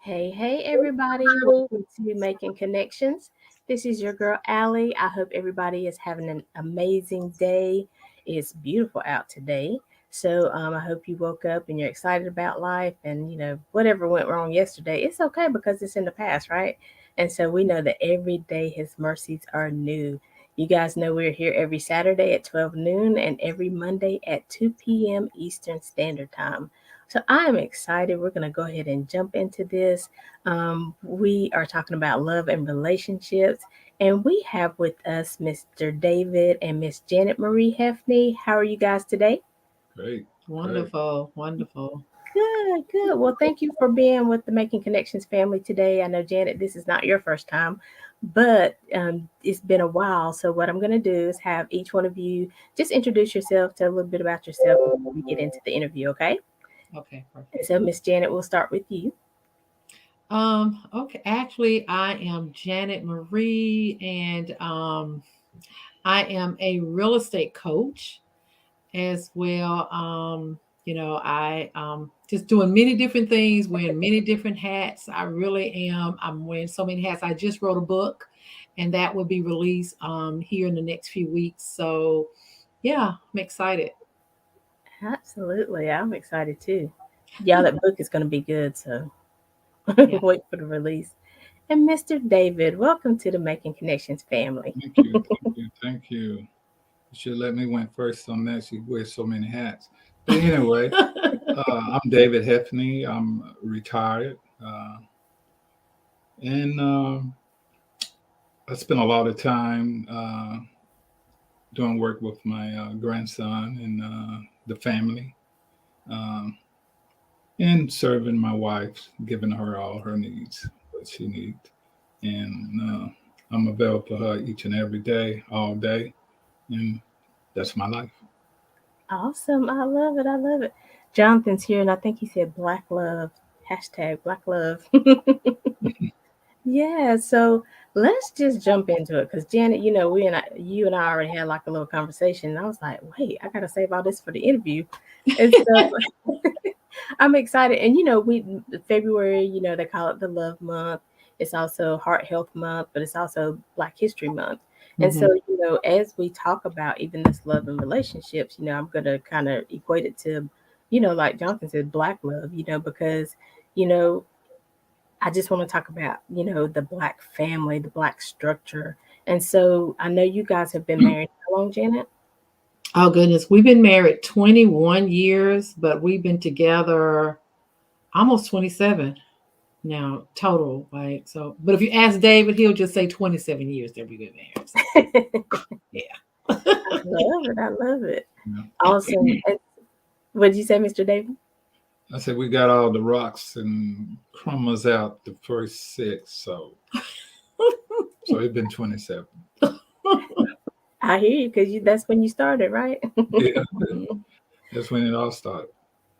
Hey, everybody. Welcome to Making Connections. This is your girl, Allie. I hope everybody is having an amazing day. It's beautiful out today. So I hope you woke up and you're excited about life and, whatever went wrong yesterday, it's okay because it's in the past, right? And so we know that every day his mercies are new. You guys know we're here every Saturday at 12 noon and every Monday at 2 p.m. Eastern Standard Time. So I am excited. We're going to go ahead and jump into this. We are talking about love and relationships, and we have with us Mr. David and Miss Janet Marie Hefney. How are you guys today? Great, great. Wonderful, wonderful. Good, good. Well, thank you for being with the Making Connections family today. I know, Janet, this is not your first time, but it's been a while. So, what I'm going to do is have each one of you just introduce yourself, tell a little bit about yourself before we get into the interview, okay? Okay, And perfect. so, Miss Janet, we'll start with you. Okay, actually, I am Janet Marie, and I am a real estate coach as well. I just doing many different things, wearing many different hats. I really am. I'm wearing so many hats. I just wrote a book, and that will be released here in the next few weeks. So, yeah, I'm excited. Absolutely. I'm excited too. Yeah, that book is going to be good. So, Yeah. wait for the release. And Mr. David, welcome to the Making Connections family. Thank you, thank you, thank you. You should let me went first on that. She wears so many hats. But anyway, I'm David Hefney. I'm retired, and I spent a lot of time doing work with my grandson and the family, um, and serving my wife, giving her all her needs, what she needs, and I'm available for her each and every day, all day, and that's my life. Awesome. I love it. I love it. Jonathan's here, and I think he said Black Love. Hashtag Black Love. Yeah, so let's just jump into it because Janet, you and I already had like a little conversation, and I was like, wait, I gotta save all this for the interview, and so I'm excited. And we February, they call it the Love Month. It's also Heart Health Month, but it's also Black History Month. And so, Hmm. as we talk about even this love and relationships, I'm gonna kind of equate it to, like Jonathan said, Black love. Because you know I just want to talk about, the Black family, the Black structure. And so I know you guys have been married how long, Janet? Oh goodness, we've been married 21 years, but we've been together almost 27 now total. Like so, but if you ask David, he'll just say 27 years that we've been married. So yeah. I love it. I love it. You Awesome. And what did you say, Mr. David? I said we got all the rocks and crumbs out the first six, so it's been 27. I hear you because that's when you started, right? Yeah, that's when it all started.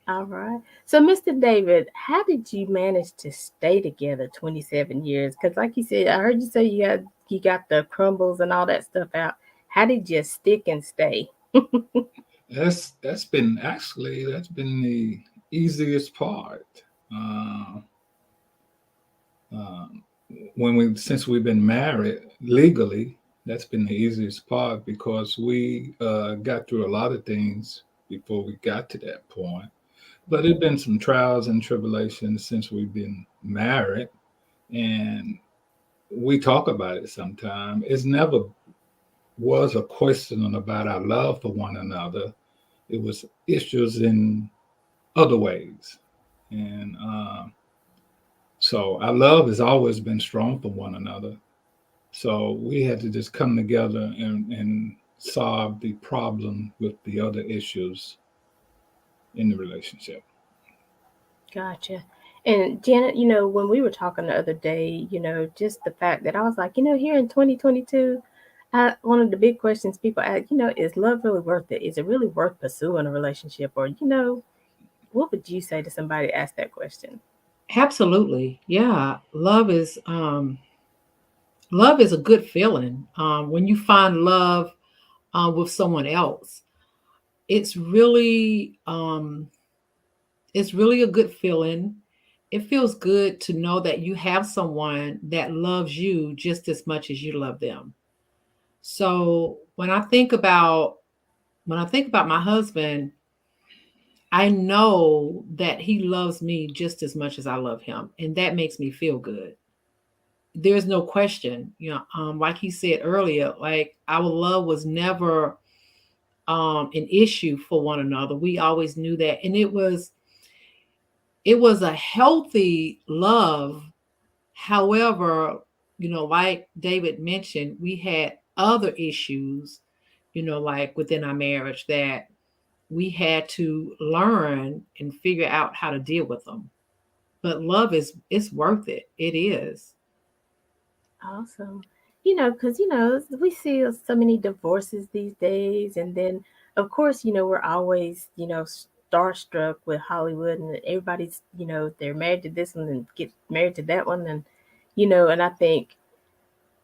All right. So, Mr. David, how did you manage to stay together 27 years? Because, like you said, I heard you say you got the crumbles and all that stuff out. How did you stick and stay? That's been the easiest part. Uh, uh, when we since we've been married legally, that's been the easiest part because we got through a lot of things before we got to that point. But there's been some trials and tribulations since we've been married, and we talk about it sometimes. It's never was a question about our love for one another. It was issues in other ways, and so our love has always been strong for one another. So we had to just come together and solve the problem with the other issues in the relationship. Gotcha. And Janet, when we were talking the other day, just the fact that I was like, here in 2022, one of the big questions people ask, is love really worth it? Is it really worth pursuing a relationship? Or, what would you say to somebody to ask that question? Absolutely. Yeah. Love is a good feeling. When you find love with someone else, it's really um it's really a good feeling. it feels good to know that you have someone that loves you just as much as you love them. So when I think about my husband, I know that he loves me just as much as I love him, and that makes me feel good. There's no question, like he said earlier, like our love was never an issue for one another. We always knew that, and it was a healthy love. However, like David mentioned, we had other issues, like within our marriage that we had to learn and figure out how to deal with them. But love is it's worth it. It is. Awesome. Because, we see so many divorces these days. And then, of course, we're always, starstruck with Hollywood and everybody's, they're married to this one and get married to that one. And I think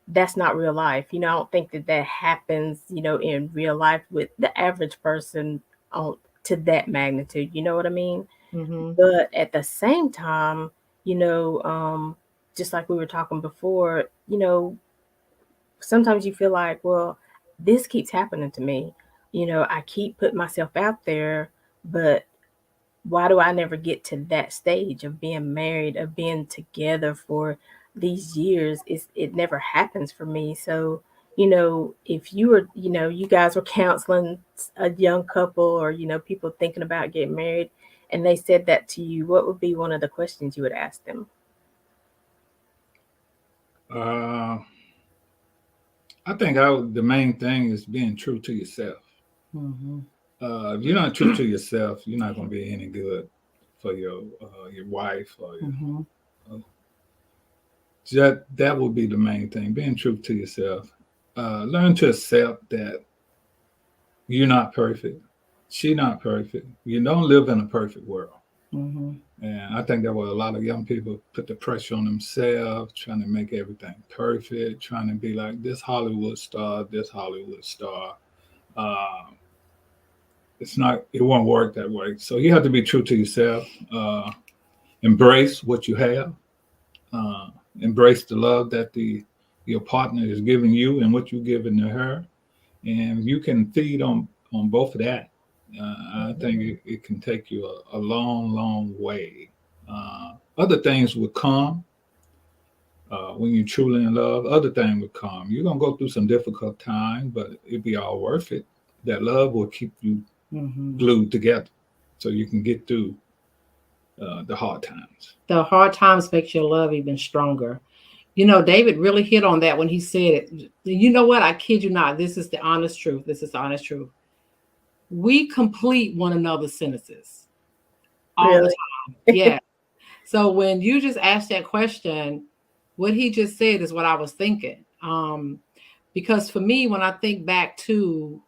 that's not real life. I don't think that that happens, in real life with the average person on to that magnitude. You know what I mean? Mm-hmm. But at the same time, you know, um, just like we were talking before, sometimes you feel like, well, this keeps happening to me. I keep putting myself out there, but why do I never get to that stage of being married, of being together for these years? It never happens for me. So, if you were, you guys were counseling a young couple or, people thinking about getting married and they said that to you, what would be one of the questions you would ask them? Uh, I think the main thing is being true to yourself. Mm-hmm. If you're not true to yourself, you're not going to be any good for your wife or Mm-hmm. uh, that will be the main thing. Being true to yourself. Learn to accept that you're not perfect. She's not perfect. You don't live in a perfect world. Mm-hmm. And I think that where a lot of young people put the pressure on themselves, trying to make everything perfect, trying to be like this Hollywood star, this Hollywood star. Uh, it's not, it won't work that way. So you have to be true to yourself, embrace what you have, uh, embrace the love that your partner is giving you and what you're giving to her. And you can feed on both of that. I think it can take you a long, long way. Other things will come when you're truly in love. Other things will come. You're gonna go through some difficult time, but it'll be all worth it. That love will keep you Mm-hmm. glued together, so you can get through the hard times. The hard times makes your love even stronger. David really hit on that when he said it. You know what? I kid you not. This is the honest truth. This is the honest truth. We complete one another's sentences all the Really? time. Yeah. So when you just asked that question, what he just said is what I was thinking. Because for me, when I think back to,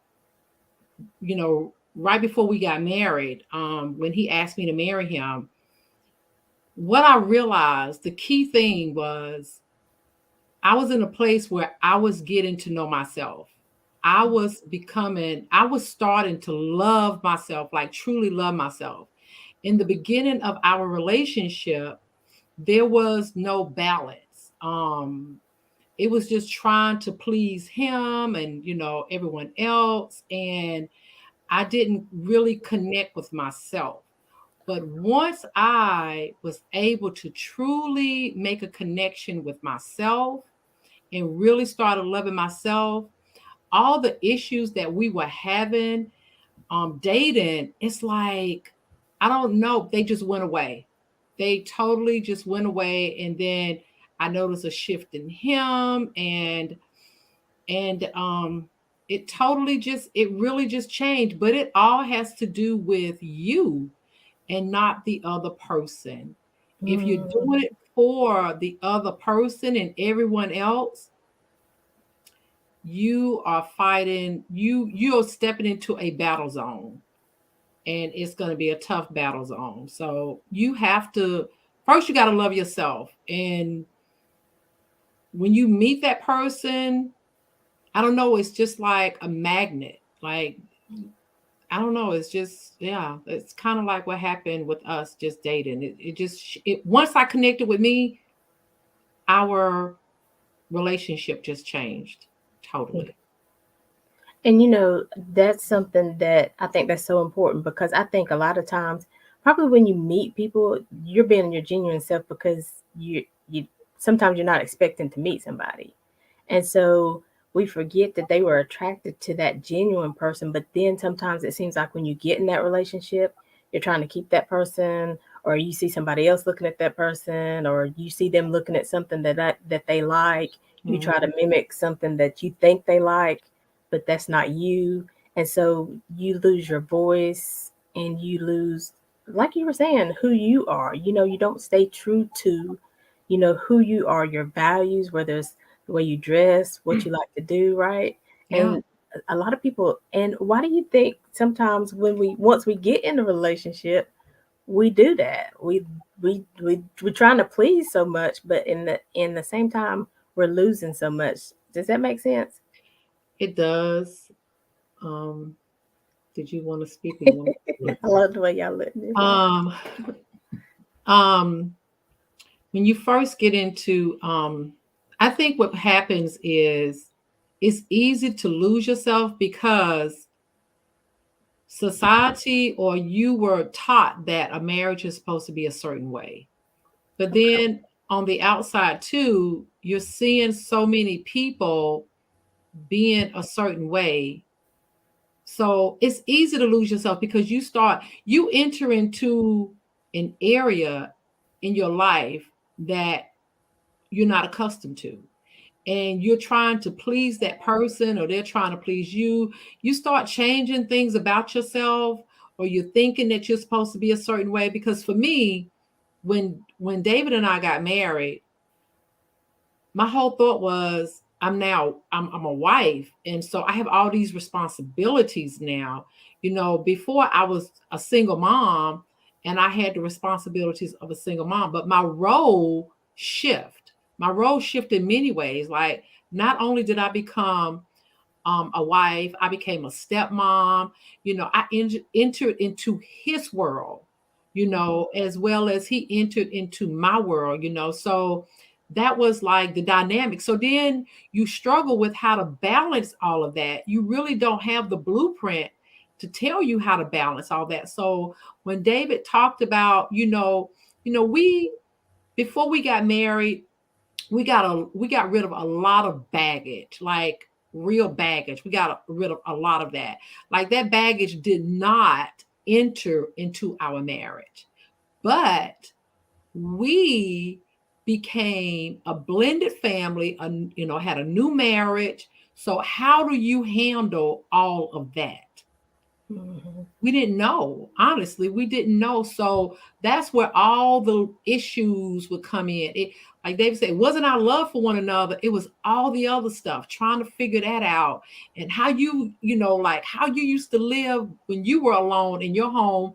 right before we got married, when he asked me to marry him, what I realized the key thing was I was in a place where I was getting to know myself. I was starting to love myself, like truly love myself. In the beginning of our relationship, there was no balance. It was just trying to please him and, everyone else. And I didn't really connect with myself. But once I was able to truly make a connection with myself and really started loving myself, all the issues that we were having dating, it's like, I don't know, they just went away. They totally just went away. And then I noticed a shift in him and it really just changed. But it all has to do with you and not the other person. If you're Mm, doing it for the other person and everyone else, you are fighting, you're stepping into a battle zone, and it's going to be a tough battle zone. So you have to first, you got to love yourself. And when you meet that person, I don't know, it's just like a magnet. Like I don't know. It's just, yeah, it's kind of like what happened with us just dating. Once I connected with me, our relationship just changed totally. And that's something that I think that's so important, because I think a lot of times, probably when you meet people, you're being your genuine self, because you sometimes you're not expecting to meet somebody. And so we forget that they were attracted to that genuine person. But then sometimes it seems like when you get in that relationship, you're trying to keep that person, or you see somebody else looking at that person, or you see them looking at something that they like. You try to mimic something that you think they like, but that's not you. And so you lose your voice, and you lose, like you were saying, who you are. You don't stay true to, who you are, your values, whether it's the way you dress, what you like to do, right? Yeah. And a lot of people, and why do you think sometimes when once we get in a relationship, we do that? We're trying to please so much, but in the same time, we're losing so much. Does that make sense? It does. Um, did you want to speak or you want me I love the way y'all look. to? Um, when you first get into, I think what happens is it's easy to lose yourself because society or you were taught that a marriage is supposed to be a certain way. But then on the outside too, you're seeing so many people being a certain way. So it's easy to lose yourself because you enter into an area in your life that you're not accustomed to. And you're trying to please that person or they're trying to please you. You start changing things about yourself, or you're thinking that you're supposed to be a certain way. Because for me, when David and I got married, my whole thought was I'm a wife, and so I have all these responsibilities now. Before I was a single mom and I had the responsibilities of a single mom, but my role shifted in many ways. Like, not only did I become a wife, I became a stepmom. I entered into his world, as well as he entered into my world. So that was like the dynamic. So then you struggle with how to balance all of that. You really don't have the blueprint to tell you how to balance all that. So when David talked about, we before we got married, we got rid of a lot of baggage, like real baggage. We got rid of a lot of that. Like, that baggage did not enter into our marriage, but we became a blended family, had a new marriage. So how do you handle all of that? Mhm. We didn't know. Honestly, we didn't know. So that's where all the issues would come in. Like David said, it wasn't our love for one another. It was all the other stuff, trying to figure that out. And how like how you used to live when you were alone in your home.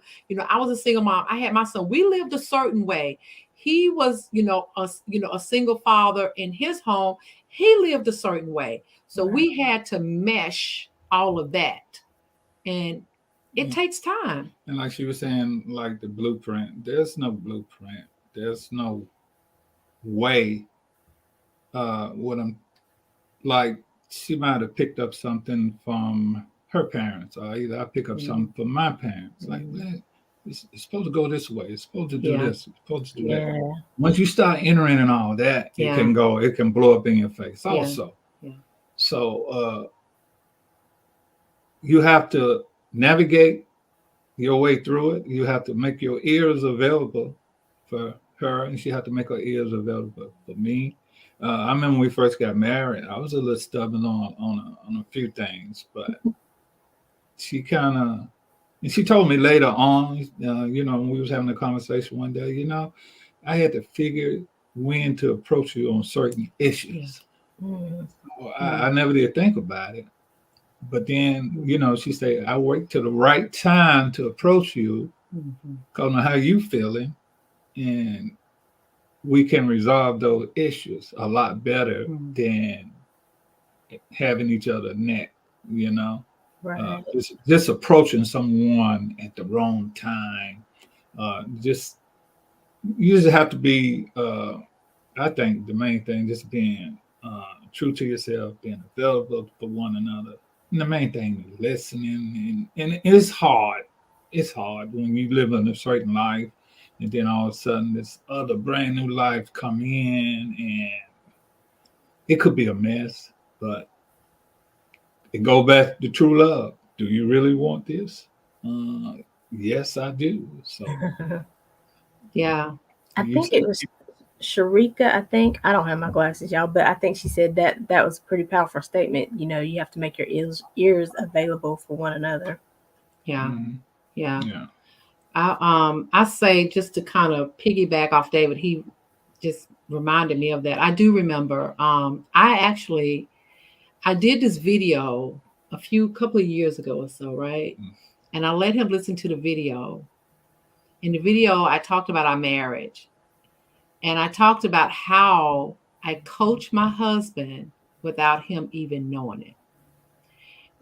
I was a single mom. I had my son. We lived a certain way. He was, a single father in his home. He lived a certain way. So Right. we had to mesh all of that. And it takes time. And like she was saying, like the blueprint, there's no blueprint. There's no way. What I'm like, she might have picked up something from her parents, or either I pick up something from my parents. Like, man, it's supposed to go this way. It's supposed to do this. It's supposed to do that. Yeah. Once you start entering in all that, it can blow up in your face also. Yeah. So you have to navigate your way through it. You have to make your ears available for her, and she had to make her ears available for me. I remember when we first got married, I was a little stubborn on a few things, but she kind of, and she told me later on, when we was having a conversation one day, I had to figure when to approach you on certain issues. Mhm. I never did think about it. But then, she said, I wait till the right time to approach you, because of how you feeling, and we can resolve those issues a lot better than having each other neck, you know? Right. Just approaching someone at the wrong time. Just you just have to be. I think the main thing just being true to yourself, being available for one another. And the main thing is listening, and it's hard. It's hard when you live in a certain life, and then all of a sudden this other brand new life come in, and it could be a mess. But it go back to true love. Do you really want this? Uh, yes, I do. So Yeah. I you, think it was Sharika. I think I don't have my glasses, y'all, but I think she said that that was a pretty powerful statement. You know, you have to make your ears available for one another. Yeah. mhm, Yeah. yeah. I say, just to kind of piggyback off David, he just reminded me of that. I do remember I did this video a couple of years ago or so, right? Mm. And I let him listen to the video. In the video, I talked about our marriage, and I talked about how I coached my husband without him even knowing it.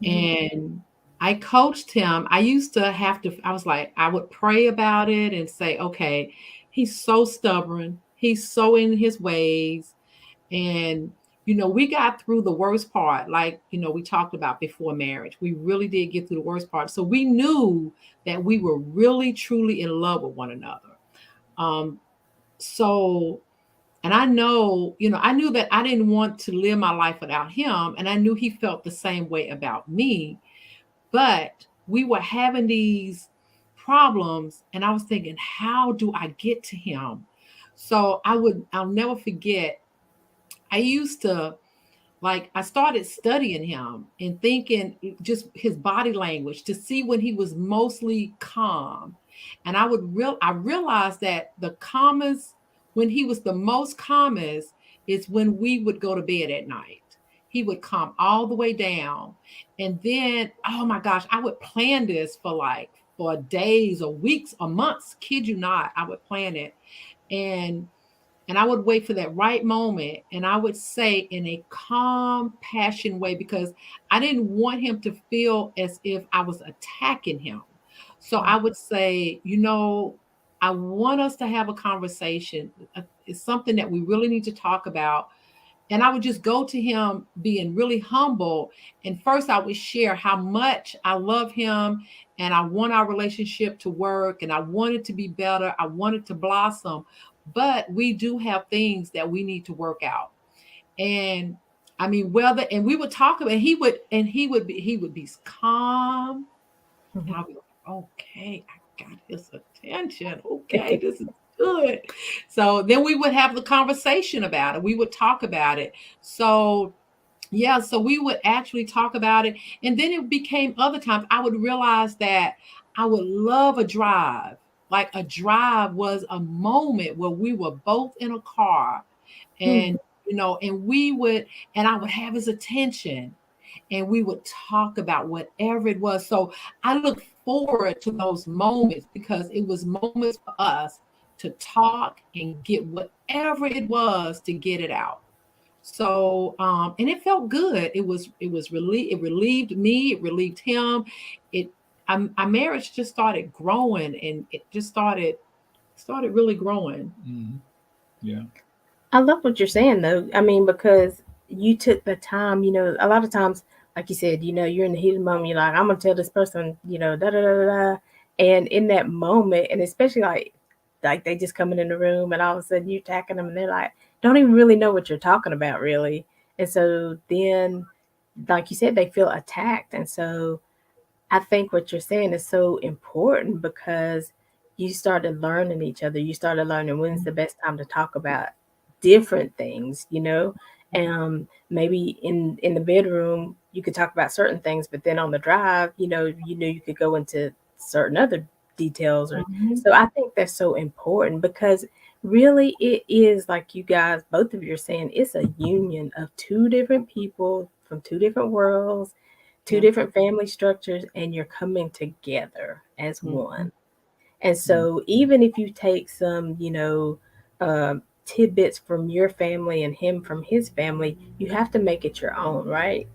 Mhm. And I coached him. I used to have to, I was like, I would pray about it and say, okay, he's so stubborn. He's so in his ways. And, we got through the worst part, like, we talked about before marriage. We really did get through the worst part. So we knew that we were really, truly in love with one another. Um, so, and I knew that I didn't want to live my life without him. And I knew he felt the same way about me, but we were having these problems, and I was thinking, how do I get to him? So I'll never forget, I used to, like, I started studying him and thinking just his body language to see when he was mostly calm. And I realized that the calmest, when he was the most calmest, is when we would go to bed at night. He would calm all the way down. And then, oh my gosh, I would plan this for days or weeks or months. Kid you not, I would plan it. And I would wait for that right moment, and I would say in a calm, passion way, because I didn't want him to feel as if I was attacking him. So I would say, I want us to have a conversation. It's something that we really need to talk about. And I would just go to him being really humble. And first, I would share how much I love him and I want our relationship to work and I want it to be better. I want it to blossom. But we do have things that we need to work out. And I mean, and we would talk about, he would be calm. And I'll be like, okay, I got his attention. Okay, this is good. So then we would have the conversation about it. We would talk about it. So yeah, so we would actually talk about it. And then it became other times I would realize that I would love a drive. Like a drive was a moment where we were both in a car, Mhm. and and I would have his attention, and we would talk about whatever it was. So I look forward to those moments because it was moments for us to talk and get whatever it was to get it out. So and it felt good. It relieved me, it relieved him. It Our marriage just started growing, and it just started really growing. Mhm. Yeah. I love what you're saying though. I mean, because you took the time, a lot of times, like you said, you're in the heat of the moment, you're like, I'm gonna tell this person, da da da da da. And in that moment, and especially like they just coming in the room and all of a sudden you attacking them and they're like, don't even really know what you're talking about really. And so then, like you said, they feel attacked. And so I think what you're saying is so important because you started learning each other. You started learning when's the best time to talk about different things, maybe in the bedroom you could talk about certain things, but then on the drive, you knew you could go into certain other details or Mhm. so I think that's so important because really it is like you guys, both of you are saying it's a union of two different people from two different worlds, two Yeah. different family structures, and you're coming together as Mhm. one. And Mhm. so, even if you take some, tidbits from your family and him from his family, you have to make it your own, right?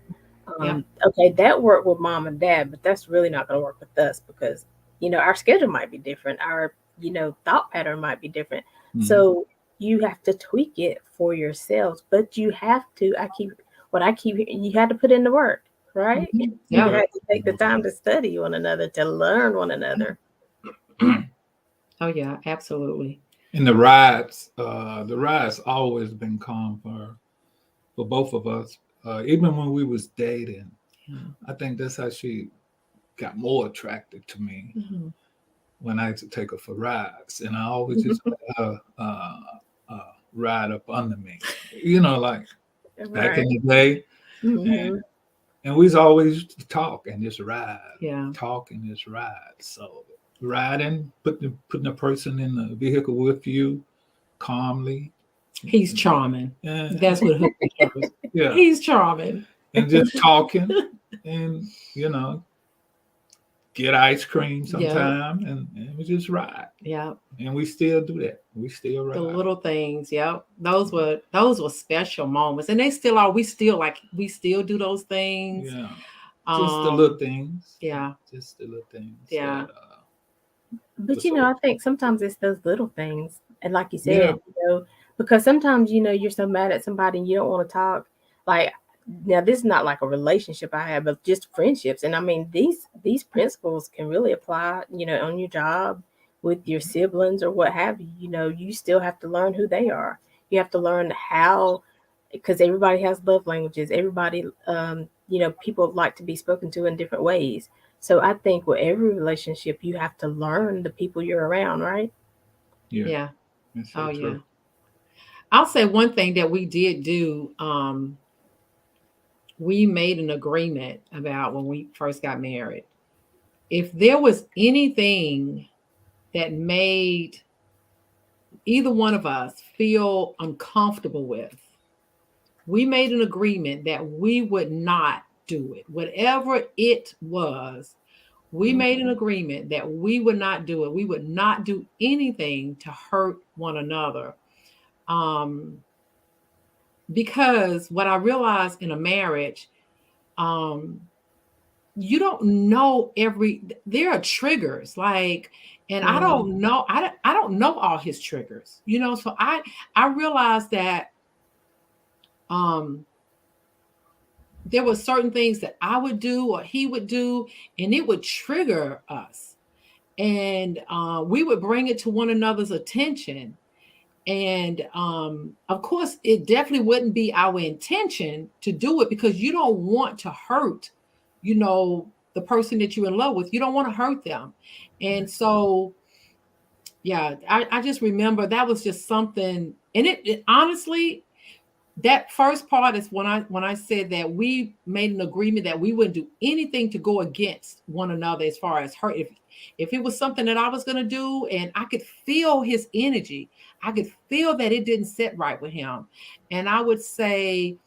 Yeah. Okay, that worked with mom and dad, but that's really not going to work with us because, our schedule might be different. Our, thought pattern might be different. Mhm. So you have to tweak it for yourselves, but you have to, what I keep, you had to put in the work, right? You Yeah. had Right. to take the time to study one another, to learn one another. Oh yeah, absolutely. And the rides always been calm for both of us. Even when we was dating, Yeah. I think that's how she got more attracted to me Mhm. when I had to take her for rides, and I always just let her ride up under me, like back Right. in the day, and, Hmm. and we was always used to talk and just ride, Yeah. talk and just ride. So riding, putting a person in the vehicle with you calmly, He's charming. and That's what hooked me first. yeah, He's charming. and just talking, and get ice cream Yeah. sometime, and we just ride. Yeah. And we still do that. We still The ride. little things. Yep. Those were special moments. And they still are. We still do those things. Yeah, just the little Um, things. yeah. Just the little things Yeah. that But was so. I think sometimes it's those little things, and like you Yeah, said, because sometimes you're so mad at somebody and you don't want to talk. Like now, this is not like a relationship I have, but just friendships. And I mean, these principles can really apply, on your job, with your siblings or what have you. You still have to learn who they are. You have to learn how, because everybody has love languages. Everybody, people like to be spoken to in different ways. So I think with every relationship, you have to learn the people you're around, right? yeah, Yeah. that's so Oh true. yeah. I'll say one thing that we did do. We made an agreement about when we first got married. If there was anything that made either one of us feel uncomfortable with, we made an agreement that we would not do it. Whatever it was, we made an agreement that we would not do it. We would not do anything to hurt one another. Um, because what I realized in a marriage, um, you don't know there are triggers like, and I Mm, don't know, I don't know all his triggers, so I realized that um there were certain things that I would do or he would do, and it would trigger us, and we would bring it to one another's attention. And of course, it definitely wouldn't be our intention to do it because you don't want to hurt, the person that you're in love with. You don't want to hurt them. And so, yeah, I just remember that was just something. And it honestly, that first part is when I said that we made an agreement that we wouldn't do anything to go against one another as far as hurt. If it was something that I was going to do and I could feel his energy, I could feel that it didn't sit right with him, and I would say,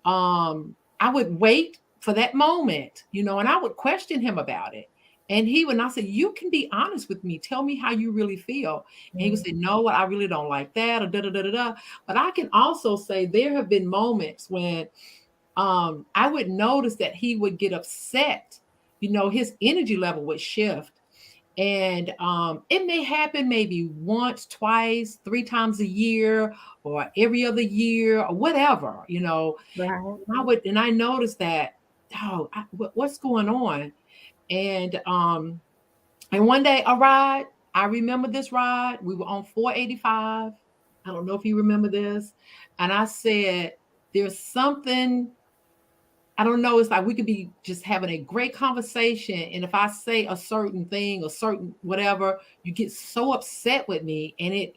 I would wait for that moment, and I would question him about it. And he would not say, "You can be honest with me. Tell me how you really feel." And he would mm, say, "No, what I really don't like that," or da da da da da. But I can also say there have been moments when I would notice that he would get upset. His energy level would shift. And it may happen maybe once, twice, three times a year, or every other year, or whatever. right. And I noticed that, oh, what's going on? And one day a ride, I remember this ride. We were on 485. I don't know if you remember this. And I said, there's something, I don't know. It's like we could be just having a great conversation. And if I say a certain thing or certain whatever, you get so upset with me. And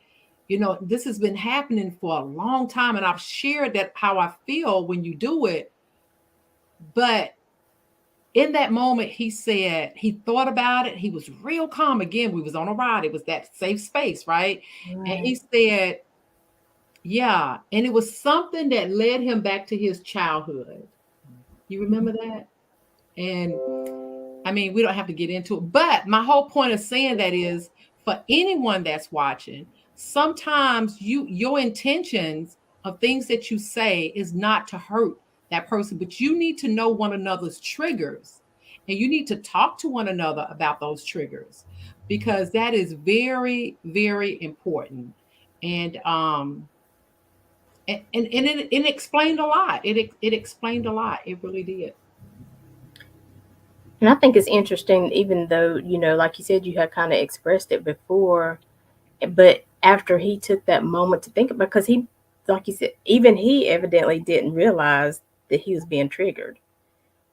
this has been happening for a long time. And I've shared that how I feel when you do it. But in that moment, he said he thought about it. He was real calm. Again, we was on a ride. It was that safe space, right? And Right. he said, yeah. And it was something that led him back to his childhood. You remember that? And I mean, we don't have to get into it, but my whole point of saying that is for anyone that's watching, sometimes your intentions of things that you say is not to hurt that person, but you need to know one another's triggers, and you need to talk to one another about those triggers, because that is very, very important. And it explained a lot. It explained a lot. It really did. And I think it's interesting, even though, like you said, you had kind of expressed it before, but after he took that moment to think about, because he, like you said, even he evidently didn't realize that he was being triggered.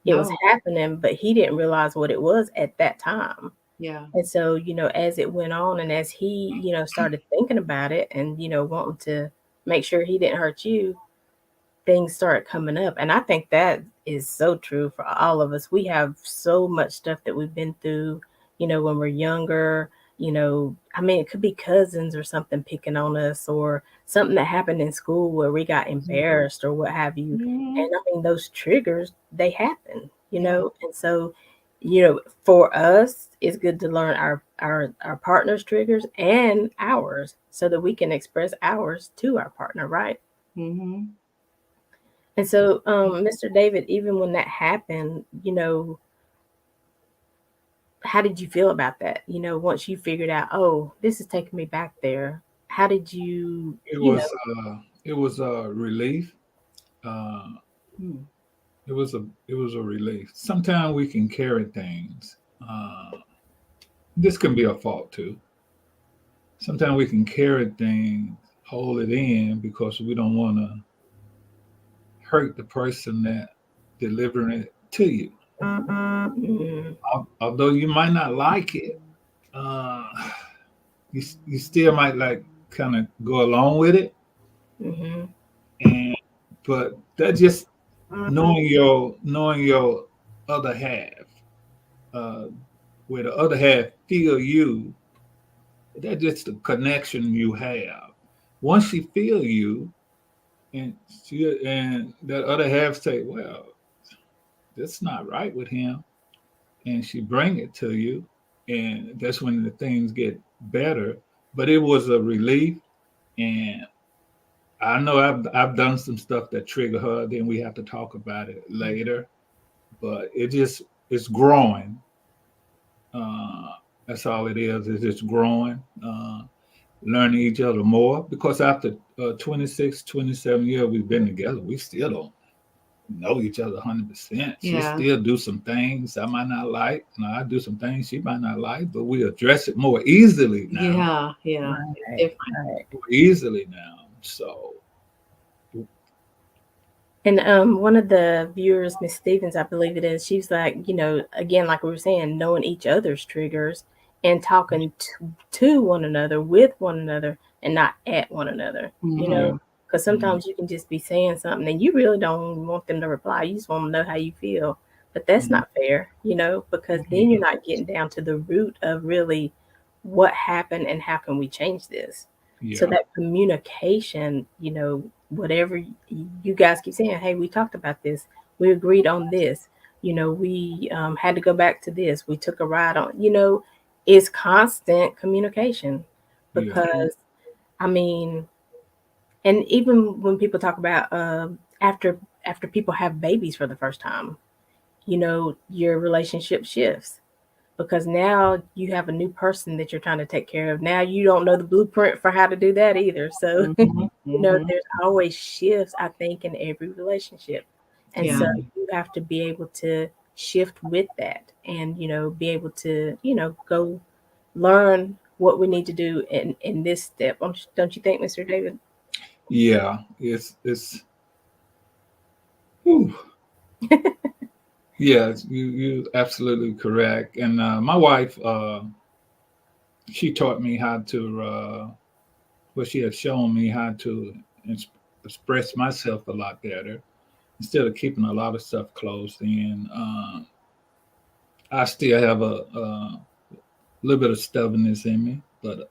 It was No. happening, but he didn't realize what it was at that time. Yeah. And so, as it went on and as he, started thinking about it and, wanting to make sure he didn't hurt you, things started coming up. And I think that is so true for all of us. We have so much stuff that we've been through, when we're younger. I mean, it could be cousins or something picking on us, or something that happened in school where we got embarrassed or what have you. Mm-hmm. And I mean, those triggers, they happen, Yeah. And so, for us, it's good to learn our partner's triggers and ours so that we can express ours to our partner, right? Mm-hmm. And so, Mr. David, even when that happened, how did you feel about that? Once you figured out, oh, this is taking me back there. How did you, It was it was a relief. Uh, Mm. it was a relief. Sometimes we can carry things. This can be a fault too. Sometimes we can carry things, hold it in because we don't want to hurt the person that delivering it to you. mm, Although you might not like it, uh, you still might like kind of go along with it, mm-hmm, and but that just knowing your other half, uh, where the other half feel you, that's just the connection you have. Once she feel you, and that other half say, "Well, that's not right with him," and she bring it to you, and that's when the things get better. But it was a relief, and I know I've done some stuff that trigger her. Then we have to talk about it later, but it's growing. Uh, that's all it is. It's just growing, learning each other more. Because after 26, 27 years we've been together, we still don't know each other 100%. She Yeah. still do some things I might not like, and I do some things she might not like, but we address it more easily now. Yeah. Yeah. It's right, different. right. More easily now. So And one of the viewers, Miss Stevens, I believe it is, she's like, again, like we were saying, knowing each other's triggers and talking to one another, with one another, and not at one another, yeah, Mm-hmm. because mm, sometimes you can just be saying something and you really don't want them to reply. You just want to know how you feel. But that's mm, not fair, because then Mm-hmm. you're not getting down to the root of really what happened and how can we change this. So yeah, that communication, whatever you guys keep saying, hey, we talked about this, we agreed on this, we had to go back to this, we took a ride on, it's constant communication. yeah, Mm-hmm. Because I mean, and even when people talk about after people have babies for the first time, your relationship shifts, because now you have a new person that you're trying to take care of. Now you don't know the blueprint for how to do that either. So, Mm-hmm. Mm-hmm. there's always shifts, I think, in every relationship. And Yeah. so mm, you have to be able to shift with that and, be able to, go learn what we need to do in this step. Don't you think, Mr. David? yeah. It's whew. Yeah, you absolutely correct. And my wife, she taught me how to. Well, she had shown me how to ins- express myself a lot better instead of keeping a lot of stuff closed in. I still have a little bit of stubbornness in me, but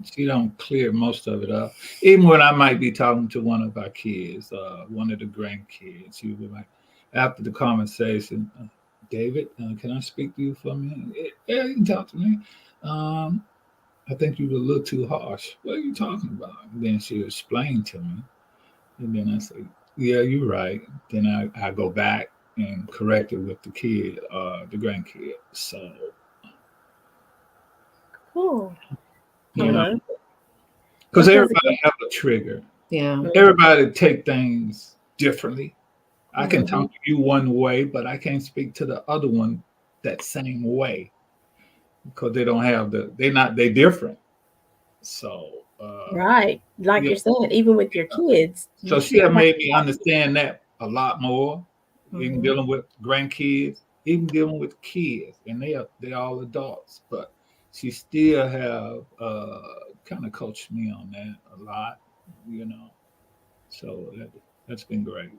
she don't clear most of it up. Even when I might be talking to one of our kids, one of the grandkids, she would be like, after the conversation, David, can I speak to you for a minute? Yeah, you can talk to me. Um, I think you were a little too harsh. What are you talking about? And then she explained to me, and then I say, yeah, you're right. Then I go back and correct it with the kid, the grandkid. So Cool. I you know, love it. because Because everybody have a trigger. Yeah. Everybody take things differently. I can mm-hmm. talk to you one way, but I can't speak to the other one that same way because they don't have they different. So Right. Like yeah. you're saying, even with your kids, So you she still have have made to me talk. understand that a lot more. Even Mm-hmm. dealing with grandkids, even dealing with kids, and they all adults, but she still have kind of coached me on that a lot, you know. So that's been great.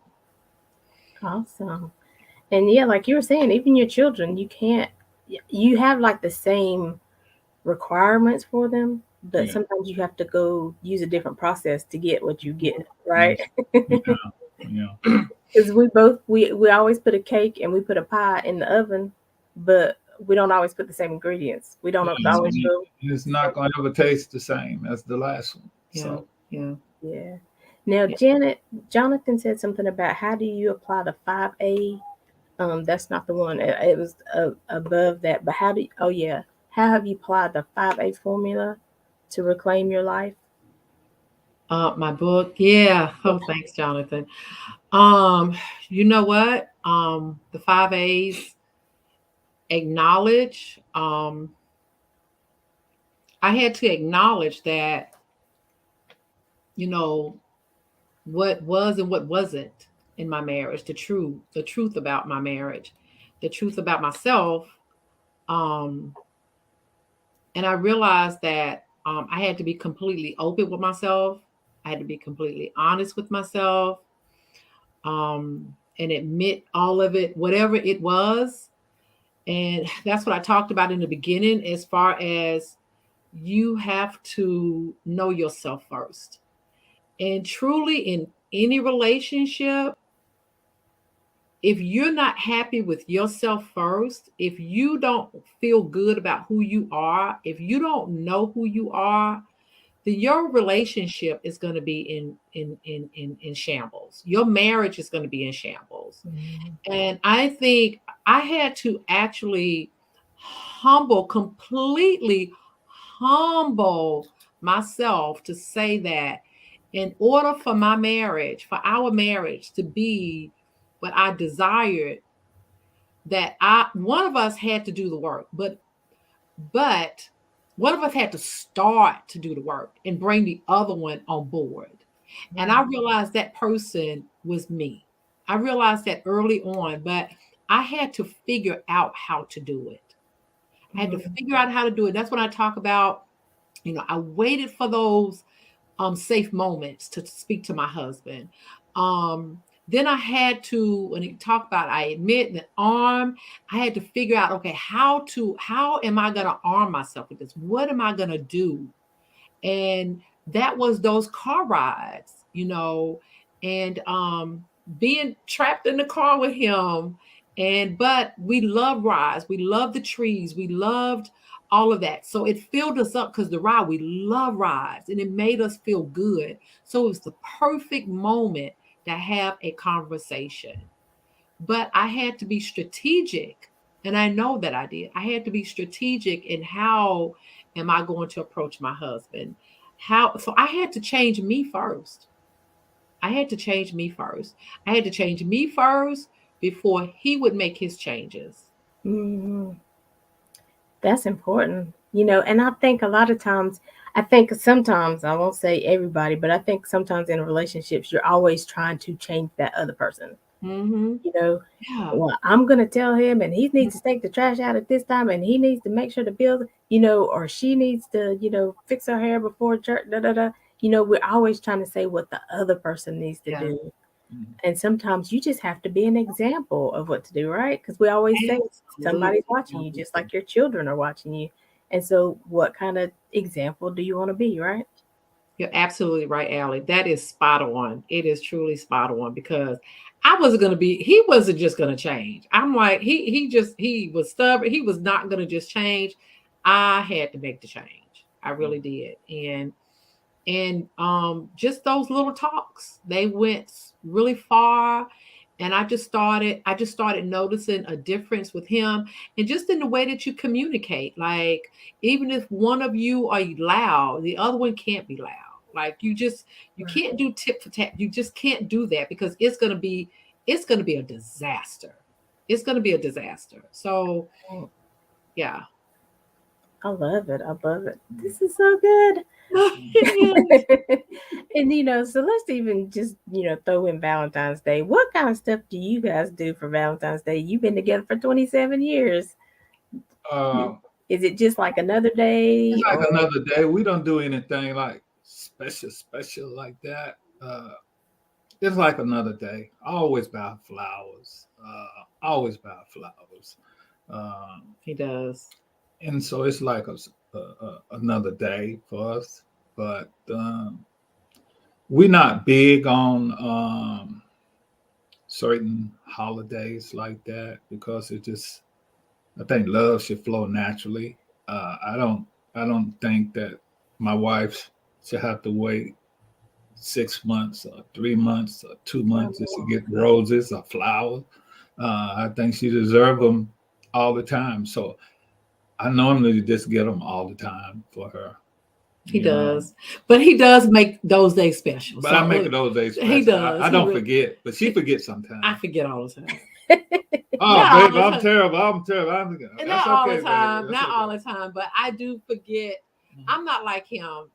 Awesome. And yeah, like you were saying, even your children, you can't, you have like the same requirements for them, but Yeah, sometimes you have to go use a different process to get what you get, right? yes, yeah, yeah, Because we always put a cake and we put a pie in the oven, but we don't always put the same ingredients. We don't yes. always go. It's not going to ever taste the same as the last one. Yeah. So Yeah. Yeah. Now, Yeah. Jonathan said something about how do you apply the 5A. That's not the one. It was above that. But how do you, oh yeah, how have you applied the 5A formula to reclaim your life? My book. Yeah. Oh, thanks, Jonathan. Um, you know what? The 5 A's acknowledge. I had to acknowledge that, you know, what was and what wasn't in my marriage, the truth about my marriage, the truth about myself. Um, and I realized that I had to be completely open with myself. I had to be completely honest with myself, um, and admit all of it, whatever it was. And that's what I talked about in the beginning, as far as you have to know yourself first. And truly, in any relationship, if you're not happy with yourself first, if you don't feel good about who you are, if you don't know who you are, then your relationship is going to be in shambles. Your marriage is going to be in shambles. Mhm. And I think I had to actually completely humble myself to say that in order for my marriage, for our marriage to be what I desired, that one of us had to do the work, but one of us had to start to do the work and bring the other one on board. And I realized that person was me. I realized that early on, but I had to figure out how to do it. I had to Mhm. figure out how to do it. That's when I talk about, I waited for those safe moments to speak to my husband. Um, then I had to, when he talked about, I admit that I had to figure out, okay, how am I gonna arm myself with this? What am I gonna do? And that was those car rides, and being trapped in the car with him. But we love rides, we love the trees, we loved all of that. So it filled us up because the ride, we love rides and it made us feel good. So it was the perfect moment to have a conversation. But I had to be strategic. And I know that I did. I had to be strategic in how am I going to approach my husband? So I had to change me first. I had to change me first. I had to change me first before he would make his changes. Mhm. That's important, and I think a lot of times, I think sometimes, I won't say everybody, but I think sometimes in relationships, you're always trying to change that other person. Mm-hmm. You know, Yeah. well, I'm gonna tell him, and he needs to take the trash out at this time, and he needs to make sure the bill, or she needs to, fix her hair before church. Da da da. We're always trying to say what the other person needs to Yeah. do, Mhm. and sometimes you just have to be an example of what to do, right? Because we always say somebody's Absolutely. watching you, just like your children are watching you. And so, what kind of example do you want to be, right? You're absolutely right, Allie. That is spot on. It is truly spot on because he wasn't just gonna change. I'm like, he was stubborn. He was not gonna just change. I had to make the change. I really did. And just those little talks, they went really far. And I just started noticing a difference with him, and just in the way that you communicate. Like, even if one of you are loud, the other one can't be loud. Like, you Right. can't do tit for tat. You just can't do that, because it's gonna be a disaster. It's gonna be a disaster. So Right. yeah. I love it. I love it. This is so good. It is. And so let's even just throw in Valentine's Day. What kind of stuff do you guys do for Valentine's Day? You've been together for 27 years. Uh, Is it just like another it's day, like or another day. We don't do anything like special like that. It's like another day. I always buy flowers. Always buy flowers. Um, He does. and so it's like another day for us. But we're not big on certain holidays like that because it just I think love should flow naturally. I don't think that my wife should have to wait 6 months or 3 months or 2 months just to get roses or flowers. I think she deserves them all the time. So I normally just get them all the time for her, He you know. does. But he does make those days special. But I So make it those days he special. does. I He don't really. forget, but she He, forgets I sometimes. forget all the time. Oh, Not all babe, the I'm time. terrible. I'm terrible. And That's not all okay, the baby. time. That's Not all okay. the time. But I do forget. I'm not like him.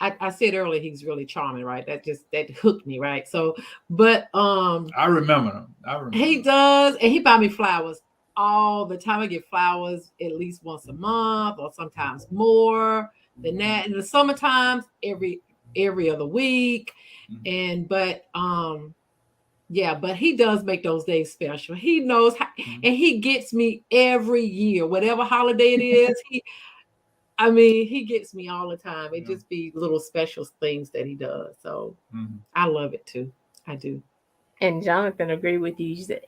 I said earlier he's really charming, right? That hooked me, right? So, but I remember them. I he remember them. does, and he buy me flowers all the time. I get flowers at least once a month, or sometimes more than that. In the summer times, every other week. Mhm. But he does make those days special. He knows how, Mhm. and he gets me every year, whatever holiday it is. He gets me all the time. It Yeah. just be little special things that he does. So Mhm. I love it too. I do. and Jonathan agree with you. You said,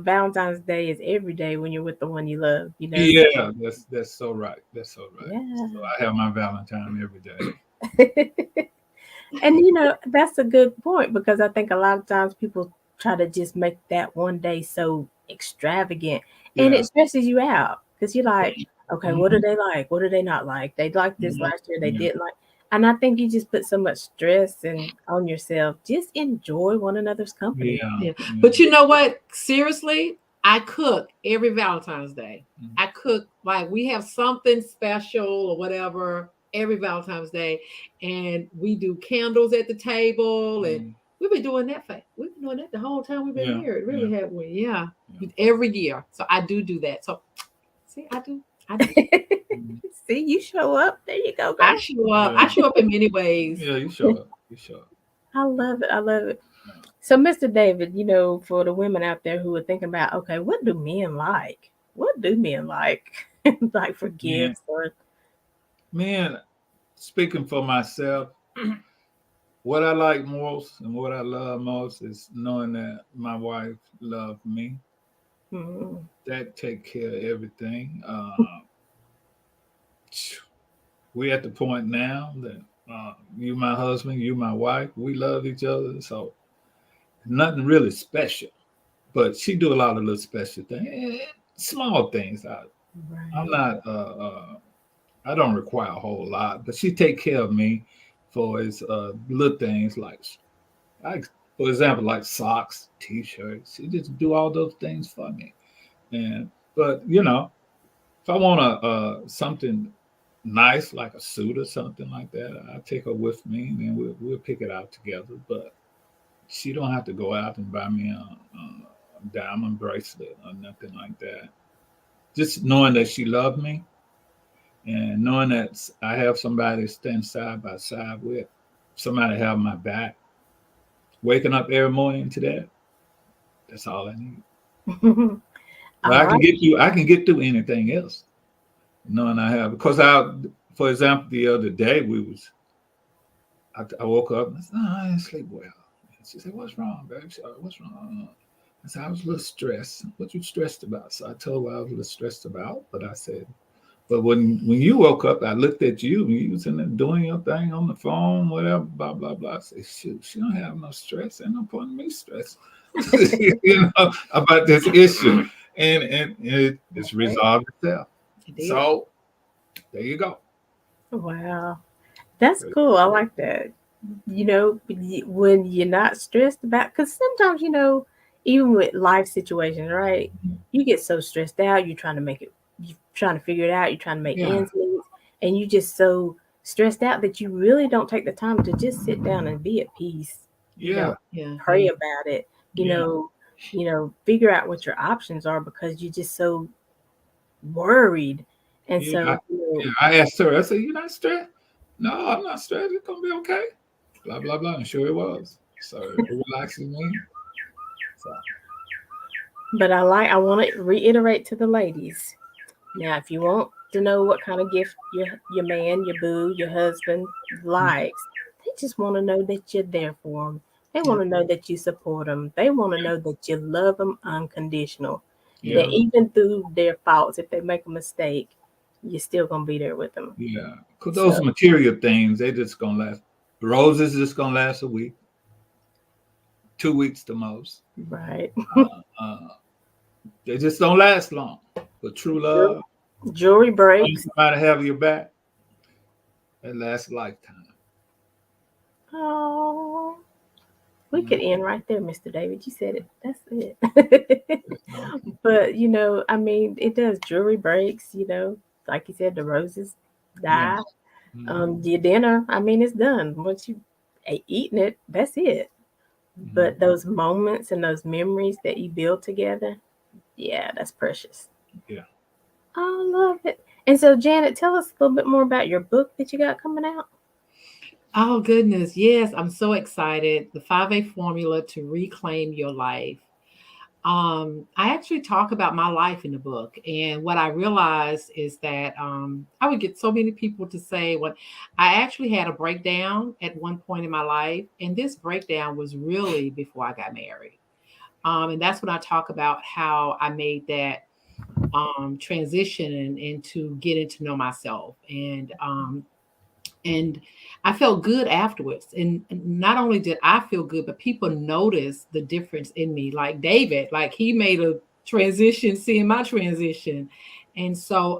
Valentine's Day is every day when you're with the one you love. So Yeah, that's so right. That's so right. yeah. So I have my Valentine every day. And that's a good point, because I think a lot of times people try to just make that one day so extravagant, and Yeah. it stresses you out because you're like, okay, what do Mhm. they like? What do they not like? They liked this Yeah. last year, they Yeah. didn't like. And I think you just put so much stress and on yourself. Just enjoy one another's company. Yeah. Yeah. Yeah. But you know what? Seriously, I cook every Valentine's Day. Mhm. I cook, like, we have something special or whatever every Valentine's Day. And we do candles at the table. And Mhm. we've been doing that the whole time we've been Yeah. married. Yeah. Really, have we? Yeah. Yeah. Every year. So I do that. So see, I do. I do. Mhm. See, you show up. There you go, I girl. show up. I Yeah. show up in many ways. Yeah. You show up. You show up. I love it. I love it. Yeah. So, Mr. David, for the women out there who are thinking about, okay, what do men like? What do men like? Like for Man, gifts or man. Speaking for myself, what I like most and what I love most is knowing that my wife loved me. mm, That take care of everything. We at the point now that you my husband, you my wife. We love each other, so nothing really special. But she do a lot of little special things, small things. I'm right. not. I don't require a whole lot, but she take care of me for his little things like, for example, like socks, t-shirts. She just do all those things for me. And but if I want something nice like a suit or something like that, I take her with me, and then we'll pick it out together. But she don't have to go out and buy me a diamond bracelet or nothing like that. Just knowing that she loved me and knowing that I have somebody to stand side by side with, somebody have my back, waking up every morning to that, that's all I need. But All I can right. get through. I can get through anything else, knowing I have. Because for example, the other day I woke up and I said, "Oh, I didn't sleep well." And she said, "What's wrong, babe?" She said, "What's wrong?" I said, "I was a little stressed." "What you stressed about?" So I told her I was a little stressed about, but But when you woke up, I looked at you, and you was in there doing your thing on the phone, whatever, blah blah blah. I said, shoot, she don't have no stress. Ain't no point in me stress, about this issue, and it's Right. resolved itself. It did. So there you go. Wow. That's cool. I like that. When you're not stressed about, because sometimes, even with life situations, right? You get so stressed out, you're trying to figure it out, you're trying to make Yeah, ends meet, and you just so stressed out that you really don't take the time to just sit down and be at peace, yeah, Yeah. pray about it, you yeah, know, figure out what your options are because you're just so worried. And yeah. I, so, yeah. I asked her. I said, "You not stressed?" No, I'm not stressed. It's gonna be okay. Blah blah blah. And sure it was. So it relaxes me. So but I want to reiterate to the ladies. Now, if you want to know what kind of gift your man, your boo, your husband likes, they just want to know that you're there for them. They Yeah. want to know that you support them. They want to know that you love them unconditional. That yeah, even through their faults, if they make a mistake, you're still gonna be there with them. yeah. Cause So, those material things, they just gonna last. Roses just gonna last a week, 2 weeks the most. right, Uh, they just don't last long. But true Jew- love, jewelry knowing breaks. somebody have your back, that lasts a lifetime. Oh, we Mm, could end right there, Mr. David. You said it. That's it. okay. But I mean, it does. Jewelry breaks. Like you said, the roses Yeah. die. Mm-hmm. Your dinner. I mean, it's done. Once you eaten it, that's it. Mm-hmm. But those moments and those memories that you build together, yeah, that's precious. Yeah. I love it. And so, Janet, tell us a little bit more about your book that you got coming out. Oh goodness, yes, I'm so excited. The 5A formula to reclaim your life. I actually talk about my life in the book, and what I realized is that I would get so many people to say, "What I actually had a breakdown at one point in my life, and this breakdown was really before I got married." And that's when I talk about how I made that transition and into getting to know myself, and I felt good afterwards. And not only did I feel good, but people noticed the difference in me. Like David, like he made a transition, seeing my transition. And so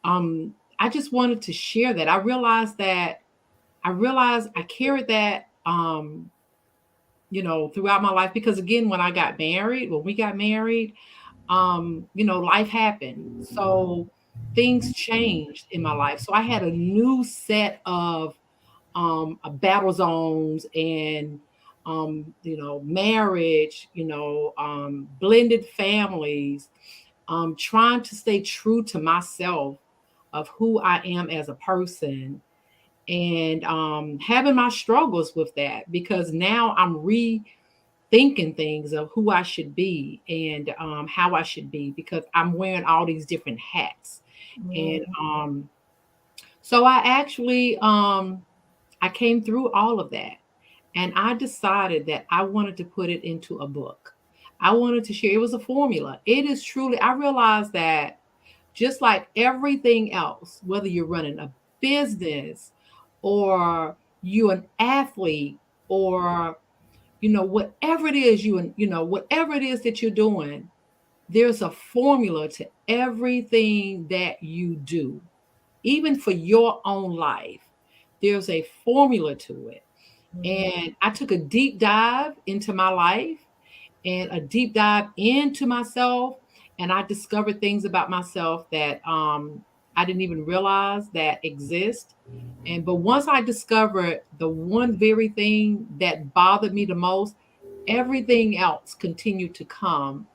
I just wanted to share that. I realized I carried that throughout my life, because again, when we got married, life happened. So things changed in my life. So I had a new set of battle zones and marriage, blended families, trying to stay true to myself of who I am as a person, and having my struggles with that, because now I'm rethinking things of who I should be, and how I should be, because I'm wearing all these different hats. And so I came through all of that, and I decided that I wanted to put it into a book. I wanted to share. It was a formula. It is truly, I realized that just like everything else, whether you're running a business, or you're an athlete, or whatever it is whatever it is that you're doing, there's a formula to everything that you do. Even for your own life, there's a formula to it. And I took a deep dive into my life, and a deep dive into myself, and I discovered things about myself that I didn't even realize that exist. And but once I discovered the one very thing that bothered me the most, everything else continued to come,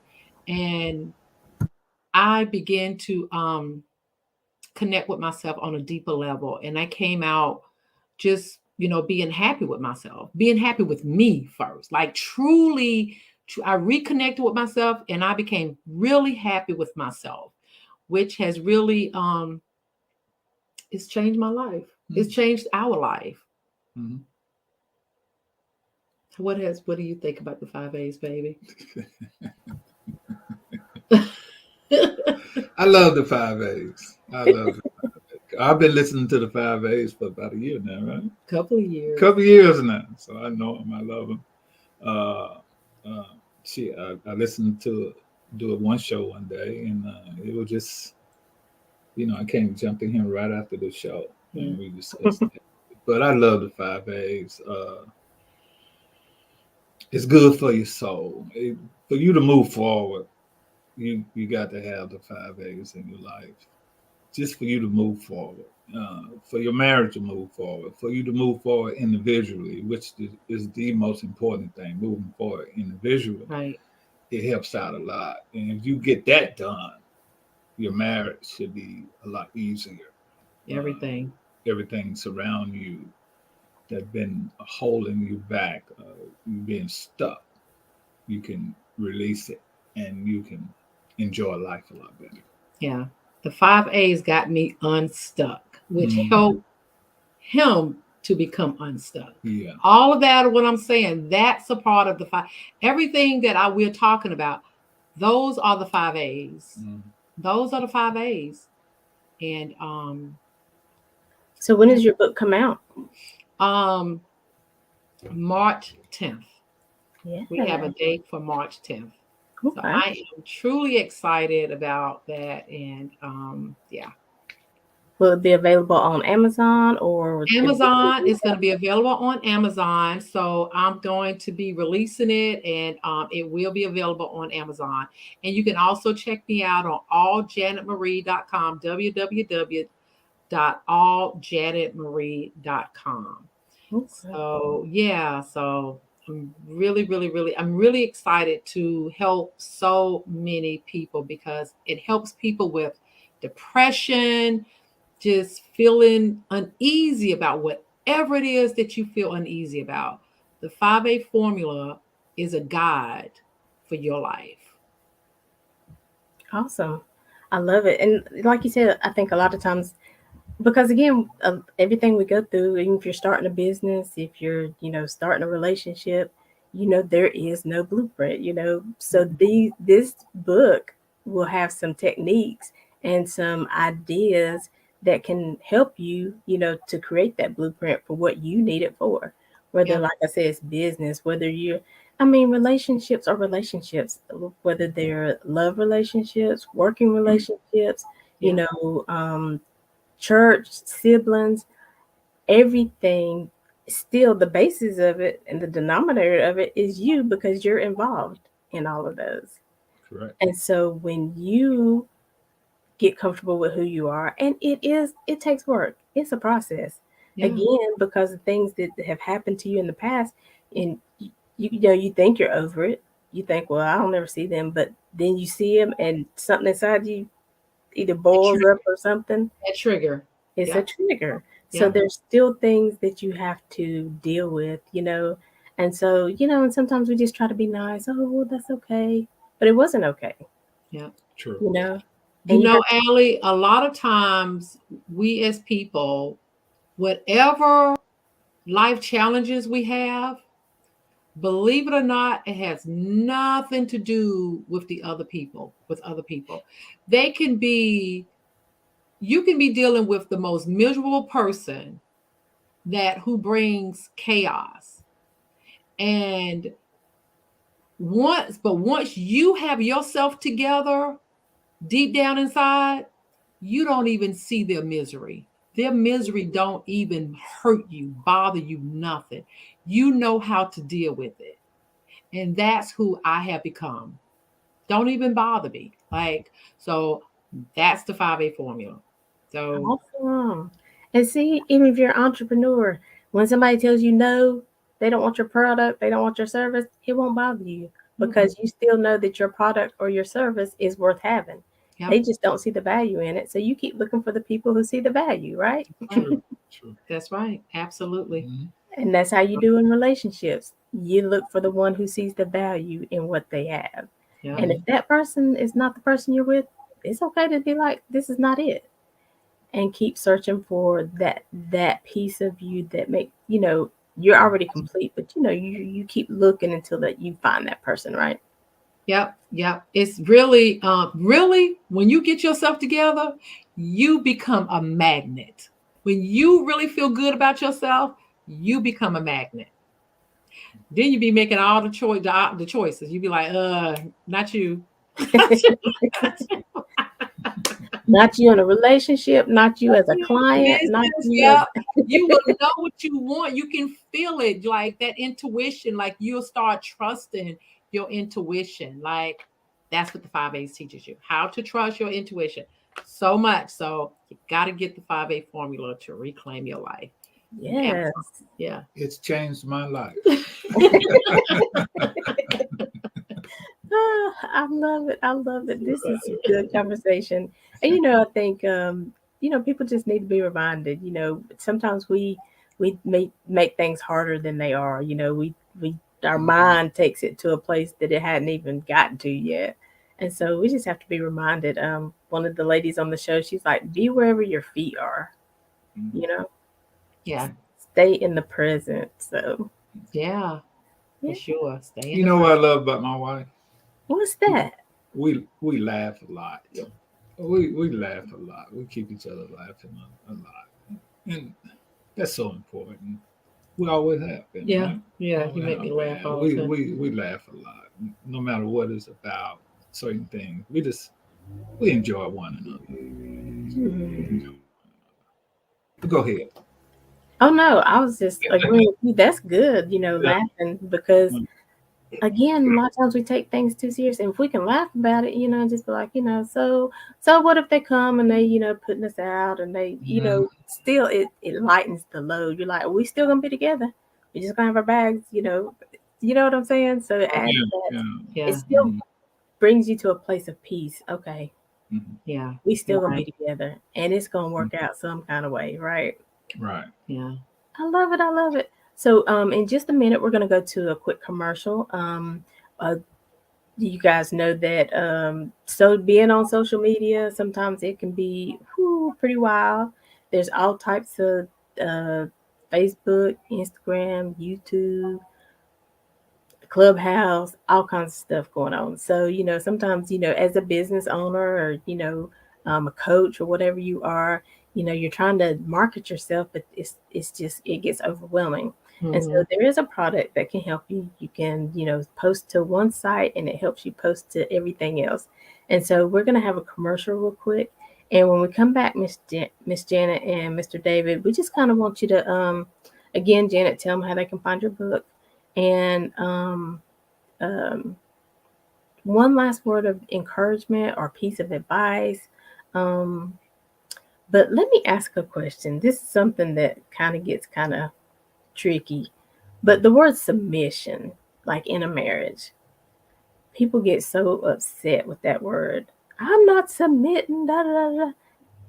and I began to connect with myself on a deeper level. And I came out just, being happy with myself, being happy with me first, like truly. I reconnected with myself, and I became really happy with myself, which has really, it's changed my life. It's changed our life. Mm-hmm. What do you think about the 5A's, baby? I love the five A's. I love it. I've been listening to the five A's for about a year now, right? Couple of years. Couple years now, so I know them. I love them. Uh, uh, I listened to do it one show one day, and it was just, I came jumped in here right after the show, Yeah. and we discussed it. But I love the five A's. It's good for your soul. For you to move forward, you got to have the five A's in your life. Just for you to move forward, for your marriage to move forward, for you to move forward individually, which is the most important thing. Moving forward individually, Right. it helps out a lot. And if you get that done, your marriage should be a lot easier. Uh, Everything. Everything surround you that's been holding you back, you being stuck, you can release it and you can enjoy life a lot better. Yeah. The 5 A's got me unstuck, which Mhm. helped him to become unstuck. Yeah. All of that, what I'm saying, that's a part of the five. Everything that we're talking about, those are the 5 A's. Mhm. Those are the 5 A's. And So when does your book come out? um March 10th. Yeah. We have a date for March 10th. So Okay. I am truly excited about that. And yeah. Will it be available on Amazon or Amazon is going to be available on Amazon. So I'm going to be releasing it, and it will be available on Amazon. And you can also check me out on alljanetmarie.com, www.alljanetmarie.com. Okay. So yeah, so I'm really, really, really, I'm really excited to help so many people because it helps people with depression, just feeling uneasy about whatever it is that you feel uneasy about. The 5A formula is a guide for your life. Awesome. I love it. And like you said, I think a lot of times, because again, everything we go through, even if you're starting a business, if you're, starting a relationship, there is no blueprint, So this book will have some techniques and some ideas that can help you, to create that blueprint for what you need it for. Whether, Yeah, like I said, it's business, whether you're, I mean, relationships are relationships, whether they're love relationships, working relationships, you yeah, know, church, siblings, everything, still the basis of it and the denominator of it is you because you're involved in all of those. Correct. And so when you get comfortable with who you are, and it takes work, it's a process. yeah, Again, because of things that have happened to you in the past, and you think you're over it. You think, well, I'll never see them, but then you see them, and something inside you either that boils trigger. up or something. That trigger. It's a Yeah, trigger. So yeah, there's still things that you have to deal with, And so, and sometimes we just try to be nice. Oh, well, that's okay. But it wasn't okay, yeah. True. you know? You And you know, have Allie, a lot of times we as people, whatever life challenges we have, believe it or not, it has nothing to do with the other people, with other people. They can be, you can be dealing with the most miserable person that who brings chaos. And once you have yourself together deep down inside, you don't even see their misery. Their misery don't even hurt you, bother you, nothing. You know how to deal with it. And that's who I have become. Don't even bother me. Like, so that's the 5A formula. So, awesome. And see, even if you're an entrepreneur, when somebody tells you no, they don't want your product, they don't want your service, it won't bother you mm-mm, because you still know that your product or your service is worth having. yep, They just don't see the value in it. So you keep looking for the people who see the value, right? right. True. True. That's right. Absolutely. Mhm. And that's how you do in relationships. You look for the one who sees the value in what they have. Yep. And if Mhm. that person is not the person you're with, it's okay to be like, this is not it. And keep searching for that piece of you that make, you're already complete, but you keep looking until that you find that person, right? Yep. It's really, really, when you get yourself together, you become a magnet. When you really feel good about yourself, you become a magnet. Then you be making all the choices. You be like, not you. Not you in a relationship, not you as a client, not Business, you as yeah. You will know what you want. You can feel it, like that intuition. Like you'll start trusting your intuition. Like that's what the 5 A's teaches you, how to trust your intuition so much. So you got to get the 5A formula to reclaim your life. yes. Yeah. It's changed my life. I love it. I love it. This is a good conversation. And I think people just need to be reminded, sometimes we make things harder than they are. We our mind takes it to a place that it hadn't even gotten to yet. And so we just have to be reminded. One of the ladies on the show, she's like, be wherever your feet are, you know, Yeah. stay in the present. So Yeah. yeah. For sure. Stay in You the know front. what I love about my wife? What's that? We laugh a lot. We laugh a lot. We keep each other laughing a lot, and that's so important. We always have been, Yeah. right? Yeah. You Always make me have laugh been. all the time. We laugh a lot, no matter what it's about. Certain things, we enjoy one another. Mhm. Go ahead. Oh no, I was just agreeing with you. That's good, Yeah. laughing because again, a lot of times we take things too serious, and if we can laugh about it, just be like, so what if they come and they, putting us out, and they, Mhm. still it lightens the load. You're like, we still gonna be together. We just gonna have our bags, you know what I'm saying? So it adds Yeah, that. yeah. It Yeah. still brings you to a place of peace. Okay, Mhm. Yeah. we You're still gonna right. be together, and it's gonna Mhm. work out some kind of way, right? Right. Yeah. I love it. I love it. So, in just a minute, we're going to go to a quick commercial. Uh, you guys know that so being on social media sometimes it can be pretty wild. There's all types of uh, Facebook, Instagram, YouTube, Clubhouse, all kinds of stuff going on. So, sometimes, as a business owner or, a coach or whatever you are, you're trying to market yourself, but it's just, it gets overwhelming. And so Mm-hmm. there is a product that can help you. You can, post to one site and it helps you post to everything else. And so we're going to have a commercial real quick. And when we come back, Miss Janet and Mr. David, we just kind of want you to, again, Janet, tell them how they can find your book. And um, one last word of encouragement or piece of advice. Um, but let me ask a question. This is something that kind of gets kind of tricky. But the word submission, like in a marriage, people get so upset with that word. I'm not submitting. Da, da, da, da.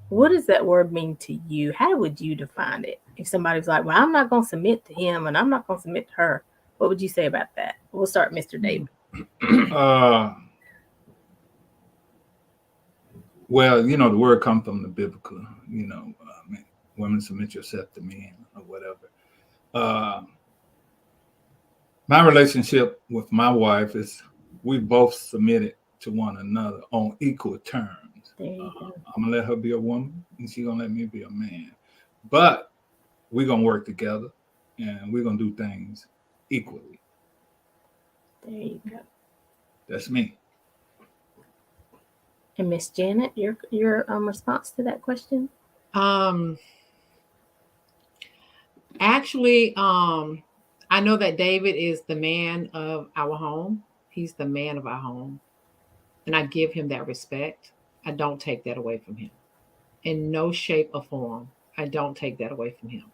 What does that word mean to you? How would you define it? If somebody's like, well, I'm not going to submit to him and I'm not going to submit to her, what would you say about that? We'll start, Mr. David. Uh, well, the word comes from the biblical. Women submit yourself to men or whatever. Uh, my relationship with my wife is we both submitted to one another on equal terms. There you go. I'm gonna let her be a woman, and she's gonna let me be a man. But we're gonna work together, and we're gonna do things equally. There you go. That's me. And Miss Janet, your response to that question? Um, Actually, I know that David is the man of our home. He's the man of our home. And I give him that respect. I don't take that away from him in no shape or form. I don't take that away from him.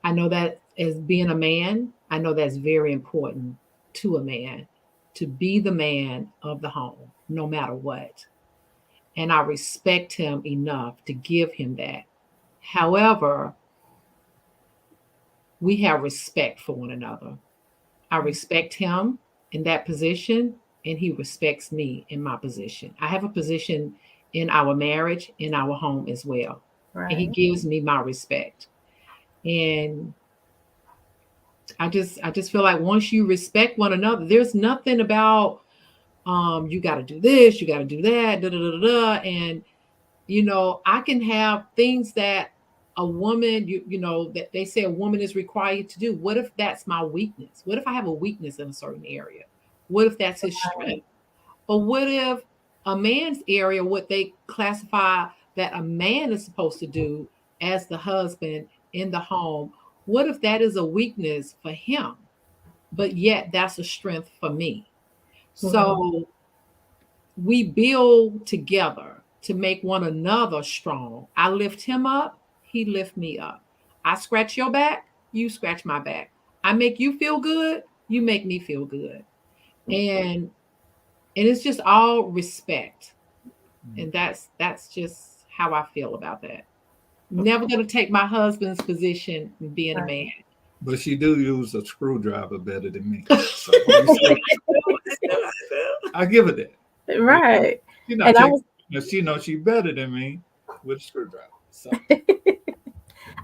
I know that as being a man, I know that's very important to a man to be the man of the home, no matter what. And I respect him enough to give him that. However, we have respect for one another. I respect him in that position, and he respects me in my position. I have a position in our marriage, in our home as well. And he Right. gives me my respect. And I just feel like once you respect one another, there's nothing about You got to do this, you got to do that, da, da, da, da. And, I can have things that a woman, that they say a woman is required to do. What if that's my weakness? What if I have a weakness in a certain area? What if that's his strength? Or what if a man's area, what they classify that a man is supposed to do as the husband in the home, what if that is a weakness for him, but yet that's a strength for me? Mhm. So we build together to make one another strong. I lift him up, he lift me up. I scratch your back, you scratch my back. I make you feel good, you make me feel good. And it's just all respect. And that's just how I feel about that. Never gonna take my husband's position in being a Right. man. But she do use a screwdriver better than me. So I give it that. You know, Right. she not And I take, was she knows she better than me with a screwdriver. So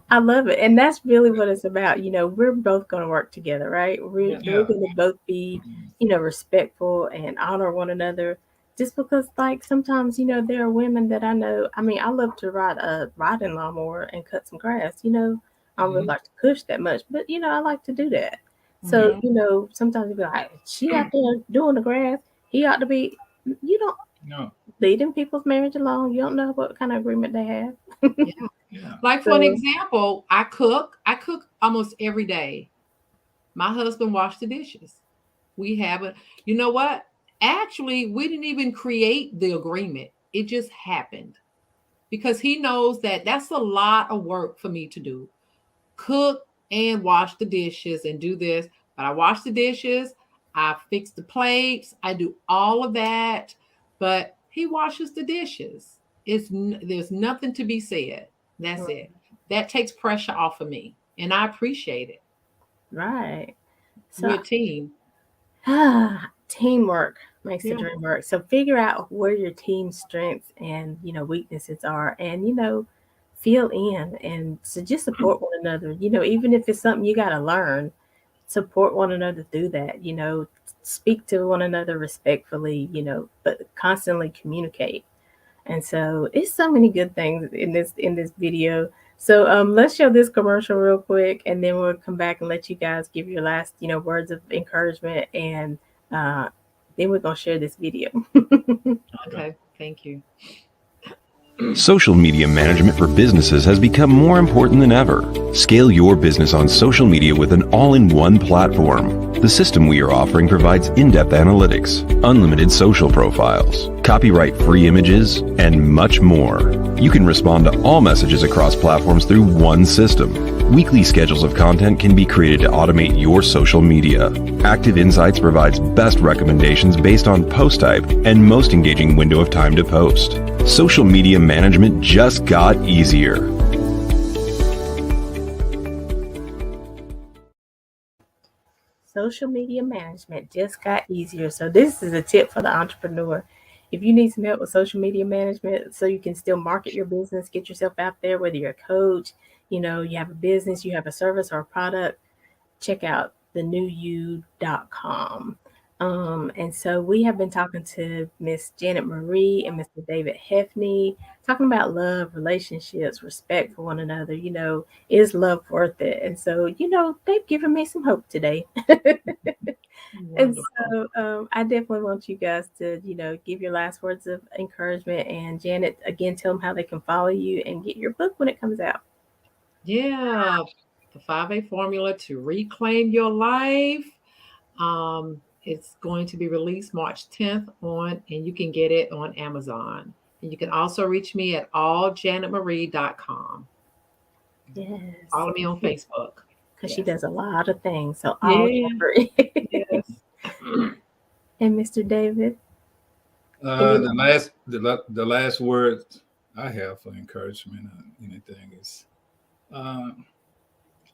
I love it. And that's really what it's about. We're both going to work together, right? We're, Yeah. we're yeah. going to both be, respectful and honor one another. Just because, like, sometimes, there are women that I know. I mean, I love to ride a riding lawnmower and cut some grass. I don't really Mhm. like to push that much, but, I like to do that. So, Mhm. sometimes you be like, she out there doing the grass. He ought to be, you don't No. leading people's marriage along. You don't know what kind of agreement they have. Yeah. Yeah. Like for an So, example, I cook. I cook almost every day. My husband washed the dishes. We haven't, you know what? Actually, we didn't even create the agreement. It just happened because he knows that that's a lot of work for me to do. Cook and wash the dishes and do this. But I wash the dishes, I fix the plates, I do all of that. But he washes the dishes. There's nothing to be said. That's it. That takes pressure off of me, and I appreciate it. right. So We're a team. teamwork makes the Yeah. dream work. So figure out where your team's strengths and weaknesses are, and fill in and so just support one another. Even if it's something you got to learn, support one another through that. Speak to one another respectfully. But constantly communicate. And so it's so many good things in this video. So let's show this commercial real quick, and then we'll come back and let you guys give your last words of encouragement, and uh, then we're gonna share this video. Okay. Okay. Thank you. Social media management for businesses has become more important than ever. Scale your business on social media with an all-in-one platform. The system we are offering provides in-depth analytics, unlimited social profiles, copyright-free images, and much more. You can respond to all messages across platforms through one system. Weekly schedules of content can be created to automate your social media. Active Insights provides best recommendations based on post type and most engaging window of time to post. Social media management just got easier. Social media management just got easier. So this is a tip for the entrepreneur. If you need some help with social media management so you can still market your business, get yourself out there, whether you're a coach, you have a business, you have a service or a product, check out thenewyou.com. And so we have been talking to Miss Janet Marie and Mr. David Hefney, talking about love, relationships, respect for one another. Is love worth it? And so, they've given me some hope today. And Wonderful. so I definitely want you guys to, give your last words of encouragement. And Janet, again, tell them how they can follow you and get your book when it comes out. Yeah. The 5A formula to reclaim your life. It's going to be released March 10th and you can get it on Amazon. And you can also reach me at alljanetmarie.com. Yes. Follow me on Facebook. Because she Yes. does a lot of things. So all Yeah. Janet Marie. Yes. And Mr. David, any The last word I have for encouragement or anything is um,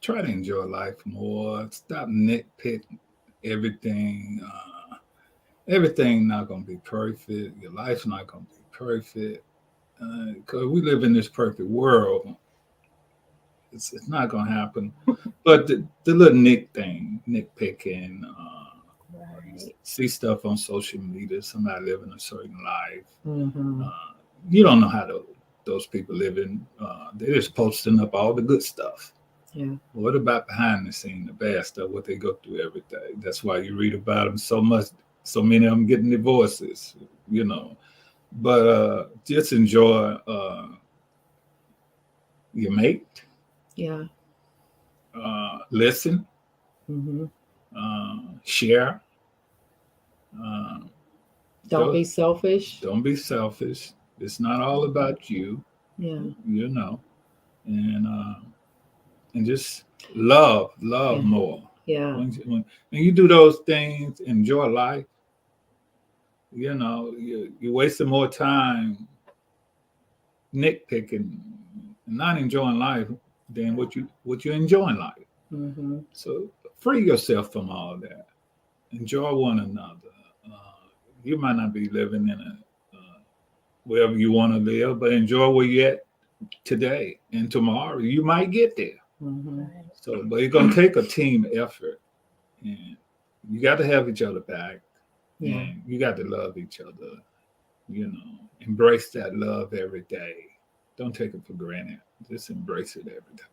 try to enjoy life more. Stop nitpicking everything. Everything not gonna be perfect. Your life's not gonna be perfect because we live in this perfect world. It's not gonna happen. But the little nitpicking, see stuff on social media, somebody living a certain life. Mm-hmm. You don't know how those people living. They're just posting up all the good stuff. Yeah. What about behind the scene, the bad stuff, what they go through every day? That's why you read about them so much. So many of them getting divorces, you know. But just enjoy your mate. Yeah. Listen, Mm-hmm. share. Uh, Don't be selfish. don't be selfish. It's not all about you, Yeah. you know, and just love Yeah. more. Yeah. When you do those things, enjoy life. You know, you're wasting more time nitpicking and not enjoying life than what you enjoy in life. Mm-hmm. So free yourself from all that. Enjoy one another. You might not be living in wherever you want to live, but enjoy where you're at today and tomorrow. You might get there. Mm-hmm. So, but it's gonna take a team effort, and you got to have each other back, Yeah. and you got to love each other. You know, embrace that love every day. Don't take it for granted. Just embrace it every day.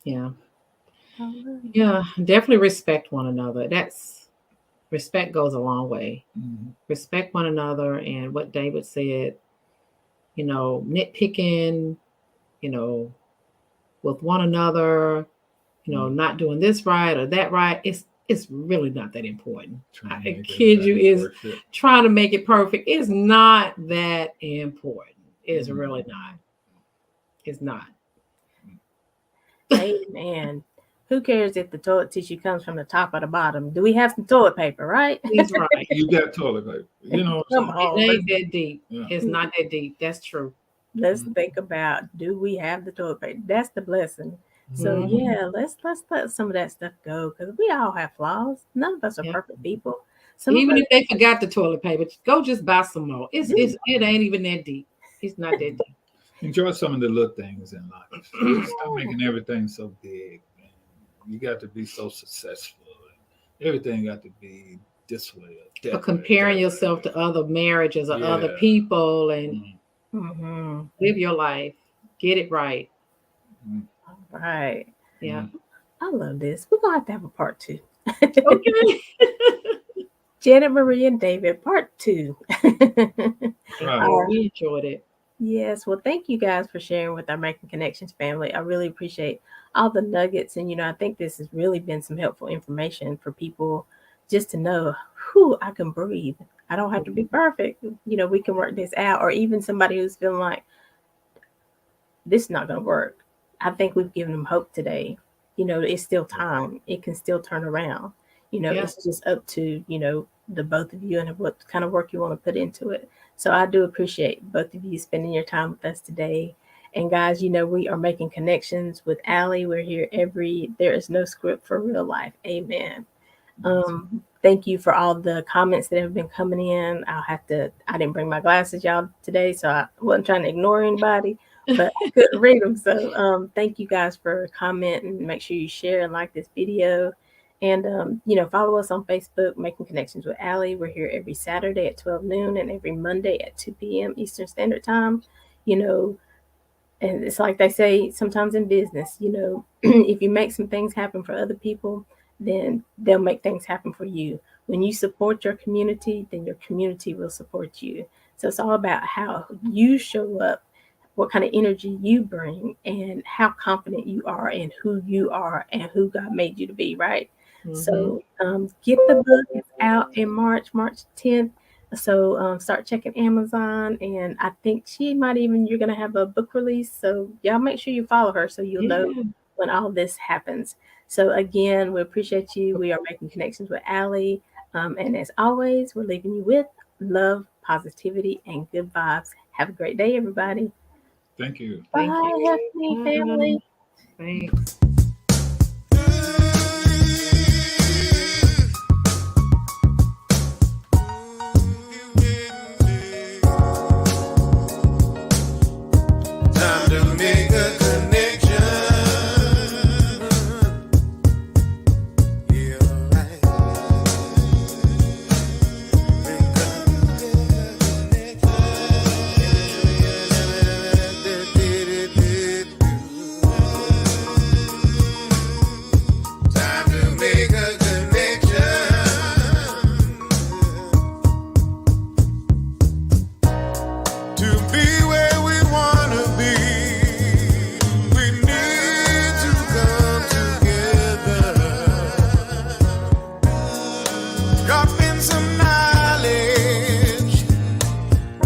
Yeah. Hallelujah. Yeah. Definitely respect one another. Respect goes a long way. Mm-hmm. Respect one another, and what David said, nitpicking, with one another, not doing this right or that right. It's really not that important. I kid you, is trying to make it perfect. It's not that important. It's really not. It's not. Amen. Who cares if the toilet tissue comes from the top or the bottom? Do we have some toilet paper, right? He's right. You got toilet paper. You know what Come I'm saying? on. It ain't that deep. Yeah. It's not that deep. That's true. Let's think about, do we have the toilet paper? That's the blessing. So Mhm. yeah, let's let some of that stuff go, because we all have flaws. None of us are Yeah. perfect people. Some Even of if they forgot the toilet paper, go just buy some more. It ain't even that deep. It's not that deep. Enjoy some of the little things in life. Stop making everything so big. Man. You got to be so successful. Everything got to be this way or that Or comparing way, yourself to other marriages or other Yeah. people, and Mhm. live your life. Get it right. Mhm. Right. Yeah. I love this. We're gonna have to have a part 2. Okay. Janet, Marie, and David, part 2. Right. We enjoyed it. Yes, well, thank you guys for sharing with our Making Connections family. I really appreciate all the nuggets. And, I think this has really been some helpful information for people just to know, whew, I can breathe. I don't have to be perfect. We can work this out. Or even somebody who's feeling like this is not going to work. I think we've given them hope today. It's still time. It can still turn around. Yeah. It's just up to, the both of you and what kind of work you want to put into it. So I do appreciate both of you spending your time with us today. And guys, we are making connections with Aly. We're here there is no script for real life. Amen. Thank you for all the comments that have been coming in. I didn't bring my glasses, y'all, today, so I wasn't trying to ignore anybody, but I couldn't read them. So thank you guys for commenting. Make sure you share and like this video. And, follow us on Facebook, Making Connections with Aly. We're here every Saturday at 12 noon and every Monday at 2 p.m. Eastern Standard Time. And it's like they say sometimes in business, if you make some things happen for other people, then they'll make things happen for you. When you support your community, then your community will support you. So it's all about how you show up, what kind of energy you bring, and how confident you are in who you are and who God made you to be, right? So get the book. It's out in March 10th. So start checking Amazon, and I think you're gonna have a book release. So y'all make sure you follow her so you'll know when all this happens. So again, we appreciate you. We are Making Connections with Aly, and as always, we're leaving you with love, positivity, and good vibes. Have a great day, everybody. Thank you. Bye, Happy family. Thanks.